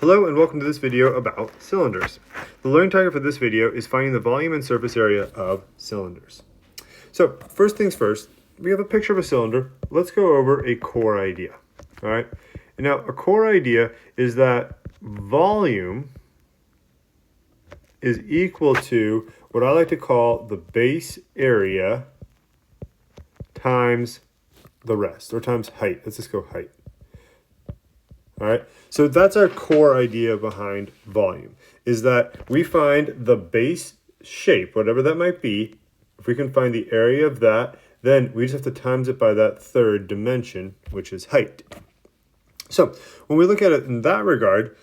Hello and welcome to this video about cylinders. The learning target for this video is finding the volume and surface area of cylinders. So first things first, we have a picture of a cylinder. Let's go over a core idea. All right. And now a core idea is that volume is equal to what I like to call the base area times the rest, or times height. Let's just go height. All right, so that's our core idea behind volume, is that we find the base shape, whatever that might be. If we can find the area of that, then we just have to times it by that third dimension, which is height. So when we look at it in that regard,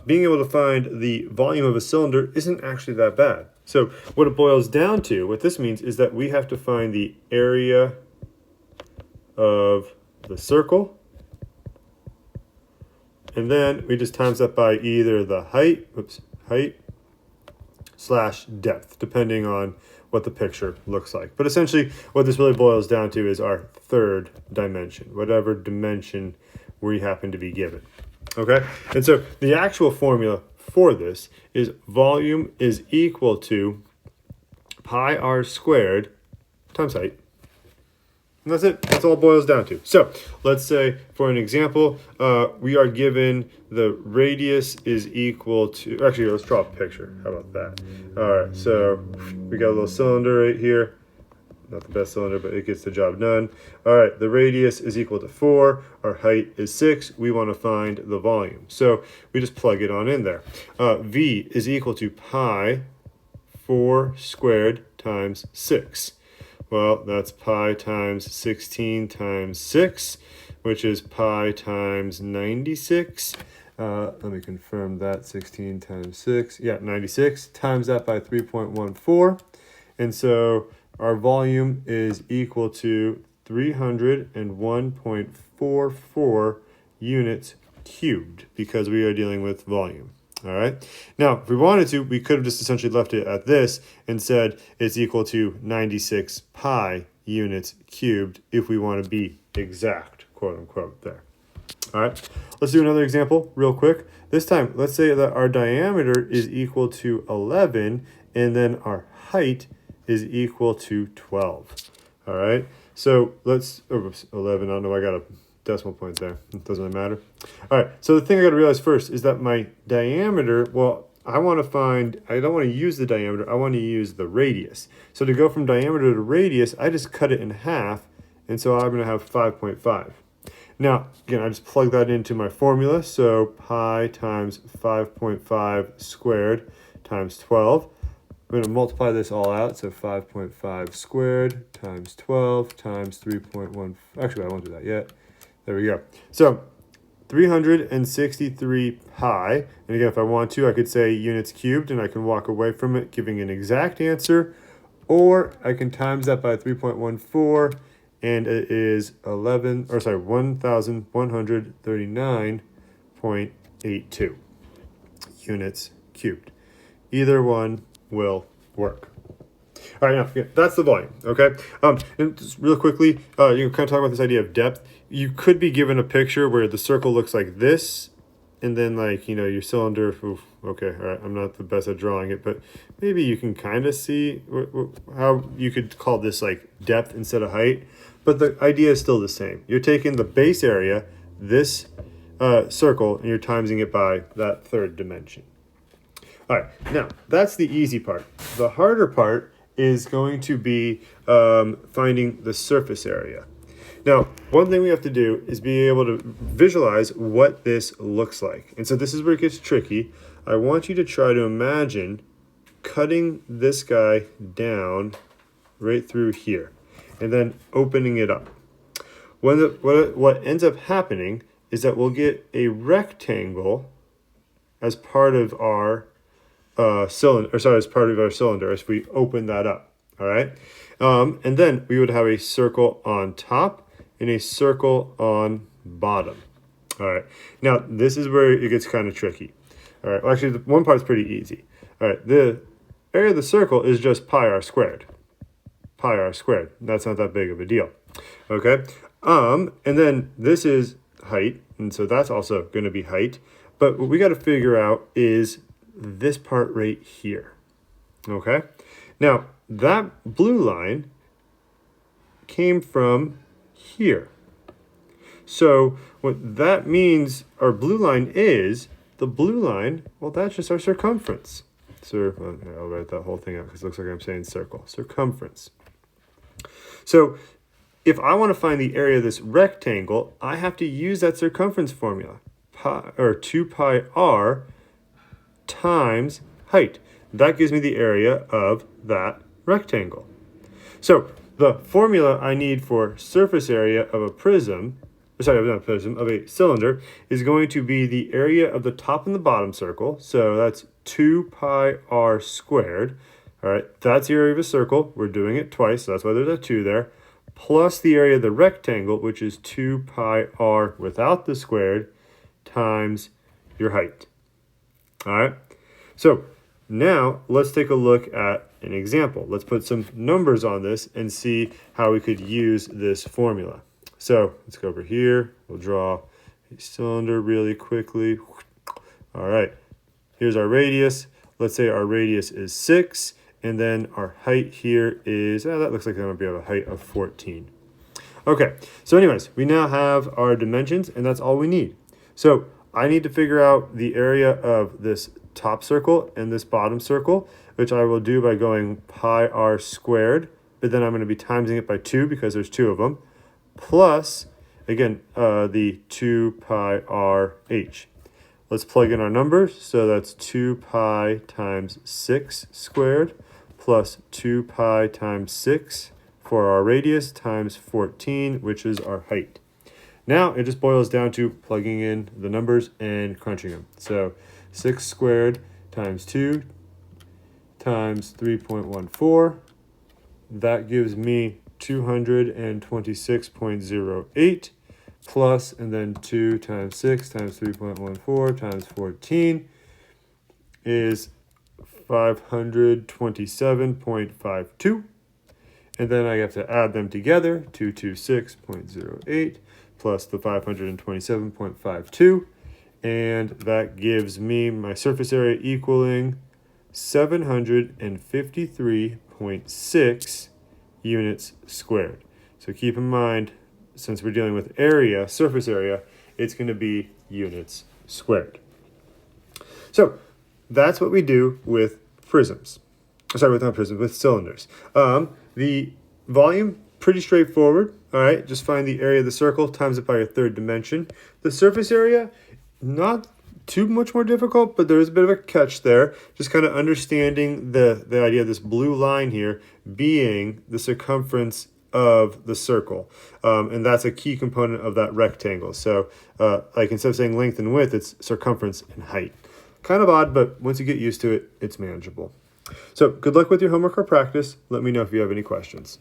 being able to find the volume of a cylinder isn't actually that bad. So what it boils down to, what this means is that we have to find the area of the circle, and then we just times that by either the height slash depth, depending on what the picture looks like. But essentially, what this really boils down to is our third dimension, whatever dimension we happen to be given. Okay? And so the actual formula for this is volume is equal to pi r squared times height. And that's it. That's all it boils down to. So let's say, for an example, we are given the radius is equal to, actually, let's draw a picture. How about that? All right, so we got a little cylinder right here. Not the best cylinder, but it gets the job done. All right, the radius is equal to 4. Our height is 6. We want to find the volume. So we just plug it on in there. V is equal to pi 4 squared times 6. Well, that's pi times 16 times 6, which is pi times 96. Let me confirm that. 16 times 6. Yeah, 96. Times that by 3.14. And so our volume is equal to 301.44 units cubed, because we are dealing with volume. All right. Now, if we wanted to, we could have just essentially left it at this and said it's equal to 96 pi units cubed if we want to be exact, quote unquote, there. All right. Let's do another example real quick. This time, let's say that our diameter is equal to 11 and then our height is equal to 12. All right. So let's, 11, I don't know, I got a decimal point there. It doesn't really matter. All right, so the thing I got to realize first is that my diameter, well, I don't want to use the diameter, I want to use the radius. So to go from diameter to radius, I just cut it in half, and so I'm going to have 5.5. Now, again, I just plug that into my formula, so pi times 5.5 squared times 12. I'm going to multiply this all out, so 5.5 squared times 12 times 3.1, actually I won't do that yet. There we go. So 363 pi, and again, if I want to, I could say units cubed, and I can walk away from it giving an exact answer, or I can times that by 3.14, and it is 1139.82 units cubed. Either one will work. All right, now, yeah, that's the volume, okay? And just real quickly, you can kind of talk about this idea of depth. You could be given a picture where the circle looks like this, and then, like, you know, your cylinder, oof, okay, all right, I'm not the best at drawing it, but maybe you can kind of see how you could call this, like, depth instead of height, but the idea is still the same. You're taking the base area, this circle, and you're timesing it by that third dimension. All right, now, that's the easy part. The harder part is going to be finding the surface area. Now, one thing we have to do is be able to visualize what this looks like. And so this is where it gets tricky. I want you to try to imagine cutting this guy down right through here and then opening it up. What ends up happening is that we'll get a rectangle as part of our cylinder, as part of our cylinder as we open that up. All right. And then we would have a circle on top and a circle on bottom. All right. Now, this is where it gets kind of tricky. All right. Well, actually, the one part's pretty easy. All right. The area of the circle is just pi r squared. Pi r squared. That's not that big of a deal. Okay. And then this is height, and so that's also going to be height. But what we got to figure out is this part right here. Okay? Now, that blue line came from here. So what that means our blue line is, the blue line, well, that's just our circumference. So I'll write that whole thing out because it looks like I'm saying circle. Circumference. So if I want to find the area of this rectangle, I have to use that circumference formula, or 2 pi r times height. That gives me the area of that rectangle. So the formula I need for surface area of a prism, sorry, not a prism, of a cylinder, is going to be the area of the top and the bottom circle. So that's 2 pi r squared. All right, that's the area of a circle. We're doing it twice, so that's why there's a 2 there. Plus the area of the rectangle, which is 2 pi r without the squared, times your height. All right, so now let's take a look at an example. Let's put some numbers on this and see how we could use this formula. So let's go over here. We'll draw a cylinder really quickly. All right, here's our radius. Let's say our radius is 6, and then our height here is, that looks like that might be a height of 14. Okay, so anyways, we now have our dimensions, and that's all we need. So I need to figure out the area of this top circle and this bottom circle, which I will do by going pi r squared, but then I'm going to be timesing it by 2 because there's 2 of them, plus, again, the 2 pi r h. Let's plug in our numbers. So that's 2 pi times 6 squared plus 2 pi times 6 for our radius times 14, which is our height. Now it just boils down to plugging in the numbers and crunching them. So 6 squared times 2 times 3.14. That gives me 226.08 plus, and then 2 times 6 times 3.14 times 14 is 527.52. And then I have to add them together, 226.08 plus the 527.52. And that gives me my surface area equaling 753.6 units squared. So keep in mind, since we're dealing with area, surface area, it's going to be units squared. So that's what we do with prisms. Sorry, not prisms, with cylinders. The volume, pretty straightforward. All right, just find the area of the circle, times it by your third dimension. The surface area, not too much more difficult, but there is a bit of a catch there. Just kind of understanding the idea of this blue line here being the circumference of the circle. And that's a key component of that rectangle. So like instead of saying length and width, it's circumference and height. Kind of odd, but once you get used to it, it's manageable. So good luck with your homework or practice. Let me know if you have any questions.